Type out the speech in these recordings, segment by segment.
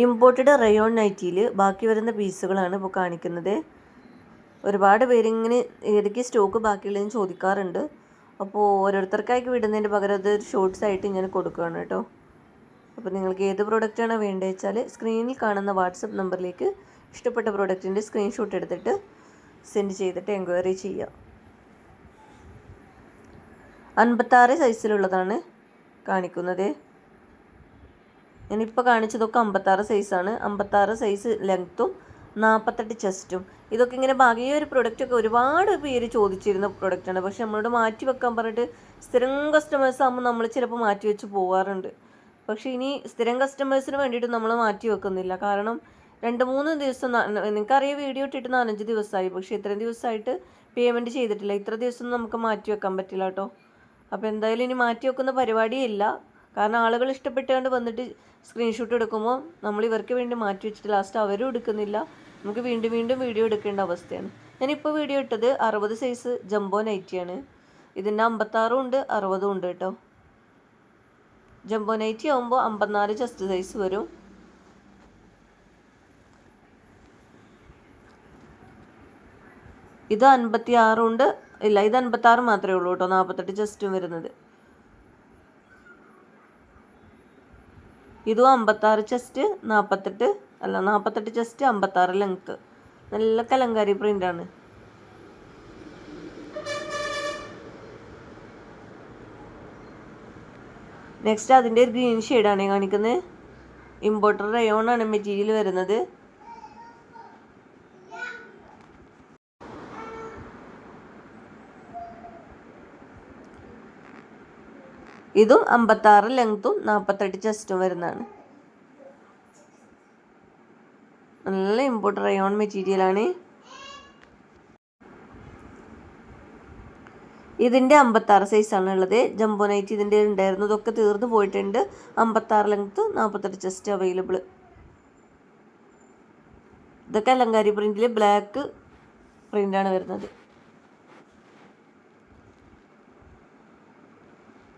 Imported rayon നൈറ്റിയിൽ ബാക്കി വരുന്ന പീസുകളാണ് ഇപ്പോൾ കാണിക്കുന്നത്. ഒരുപാട് പേരിങ്ങനെ ഏതൊക്കെ സ്റ്റോക്ക് ബാക്കിയുള്ളതെന്ന് ചോദിക്കാറുണ്ട്. അപ്പോൾ ഓരോരുത്തർക്കായിട്ട് വിടുന്നതിൻ്റെ പകരം അത് ഷോർട്സ് ആയിട്ട് ഇങ്ങനെ കൊടുക്കുകയാണ് കേട്ടോ. അപ്പോൾ നിങ്ങൾക്ക് ഏത് പ്രോഡക്റ്റാണ് വേണ്ടത് വെച്ചാൽ സ്ക്രീനിൽ കാണുന്ന വാട്സപ്പ് നമ്പറിലേക്ക് ഇഷ്ടപ്പെട്ട പ്രോഡക്റ്റിൻ്റെ സ്ക്രീൻഷോട്ട് എടുത്തിട്ട് സെൻഡ് ചെയ്തിട്ട് എൻക്വയറി ചെയ്യുക. 56 സൈസിലുള്ളതാണ് കാണിക്കുന്നത്. ഞാനിപ്പോൾ കാണിച്ചതൊക്കെ 56 സൈസാണ്. 56 സൈസ് ലെങ്ത്തും 48 ചെസ്റ്റും. ഇതൊക്കെ ഇങ്ങനെ ഈ ഒരു പ്രൊഡക്റ്റൊക്കെ ഒരുപാട് പേര് ചോദിച്ചിരുന്ന പ്രൊഡക്റ്റാണ്. പക്ഷെ നമ്മളോട് മാറ്റി വെക്കാൻ പറഞ്ഞിട്ട് സ്ഥിരം കസ്റ്റമേഴ്സ് ആകുമ്പോൾ നമ്മൾ ചിലപ്പോൾ മാറ്റി വെച്ച് പോകാറുണ്ട്. പക്ഷേ ഇനി സ്ഥിരം കസ്റ്റമേഴ്സിന് വേണ്ടിയിട്ട് നമ്മൾ മാറ്റി വെക്കുന്നില്ല. കാരണം 2-3 ദിവസം നിങ്ങൾക്കറിയാം, വീഡിയോ ഇട്ടിട്ട് 4-5 ദിവസമായി. പക്ഷേ ഇത്രയും ദിവസമായിട്ട് പേയ്മെൻറ്റ് ചെയ്തിട്ടില്ല. ഇത്ര ദിവസം നമുക്ക് മാറ്റി വെക്കാൻ പറ്റില്ല കേട്ടോ. അപ്പോൾ എന്തായാലും ഇനി മാറ്റി വെക്കുന്ന പരിപാടിയില്ല. കാരണം ആളുകൾ ഇഷ്ടപ്പെട്ടുകൊണ്ട് വന്നിട്ട് സ്ക്രീൻഷോട്ട് എടുക്കുമ്പോൾ നമ്മൾ ഇവർക്ക് വേണ്ടി മാറ്റി വെച്ചിട്ട് ലാസ്റ്റ് അവരും എടുക്കുന്നില്ല. നമുക്ക് വീണ്ടും വീണ്ടും വീഡിയോ എടുക്കേണ്ട അവസ്ഥയാണ്. ഞാനിപ്പോൾ വീഡിയോ ഇട്ടത് 60 സൈസ് ജംബോ നൈറ്റിയാണ്. ഇതിൻ്റെ 56 ഉണ്ട്, 60 ഉണ്ട് കേട്ടോ. ജംബോ നൈറ്റി ആകുമ്പോൾ 54 ചെസ്റ്റ് സൈസ് വരും. ഇത് 56 ഉണ്ട്. ഇല്ല, ഇത് 56 മാത്രമേ ഉള്ളൂ കേട്ടോ. 48 ചെസ്റ്റും വരുന്നത്. ഇതും 56 ചെസ്റ്റ് 48 ചെസ്റ്റ് 56 ലെങ്ത്ത്. നല്ല കലങ്കാരി പ്രിൻ്റാണ്. നെക്സ്റ്റ് അതിൻ്റെ ഒരു ഗ്രീൻ ഷെയ്ഡാണ് കാണിക്കുന്നത്. ഇമ്പോർട്ടഡ് റയോൺ ആണ് മെറ്റീരിയൽ വരുന്നത്. ഇതും 56 ലെങ്ത്തും 48 ചെസ്റ്റും വരുന്നതാണ്. നല്ല ഇമ്പോർട്ടഡ് റയോൺ മെറ്റീരിയലാണ്. ഇതിൻ്റെ 56 സൈസാണ് ഉള്ളത്. ജംബോ നൈറ്റ് ഇതിൻ്റെ ഉണ്ടായിരുന്നു, ഇതൊക്കെ തീർന്നു പോയിട്ടുണ്ട്. 56 ലെങ്ത്ത് 48 ചെസ്റ്റ് അവൈലബിൾ. ഇതൊക്കെ അലങ്കാരി പ്രിൻറ്റിൽ ബ്ലാക്ക് പ്രിൻ്റാണ് വരുന്നത്.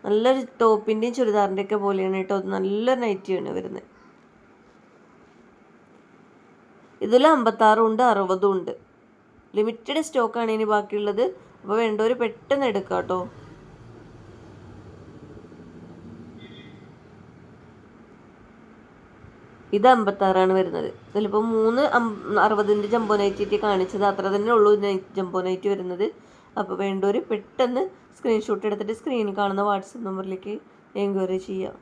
നല്ലൊരു ടോപ്പിൻ്റെയും ചുരിദാറിൻ്റെ ഒക്കെ പോലെയാണ് കേട്ടോ. അത് നല്ലൊരു നൈറ്റിയാണ് വരുന്നത്. ഇതിൽ 56 ഉണ്ട്, 60 ഉണ്ട്. ലിമിറ്റഡ് സ്റ്റോക്കാണ് ഇനി ബാക്കിയുള്ളത്. അപ്പോൾ വേണ്ടവർ പെട്ടെന്ന് എടുക്കാം കേട്ടോ. ഇത് 56 വരുന്നത്. ഇതിലിപ്പോൾ 3 60ൻ്റെ ജംബോ നൈറ്റി കാണിച്ചത്. അത്ര തന്നെ ഉള്ളൂ ജംബോ നൈറ്റ് വരുന്നത്. അപ്പോൾ വേണ്ടവർ പെട്ടെന്ന് സ്ക്രീൻഷോട്ട് എടുത്തിട്ട് സ്ക്രീനിൽ കാണുന്ന വാട്സപ്പ് നമ്പറിലേക്ക് എൻക്വയറി ചെയ്യുക.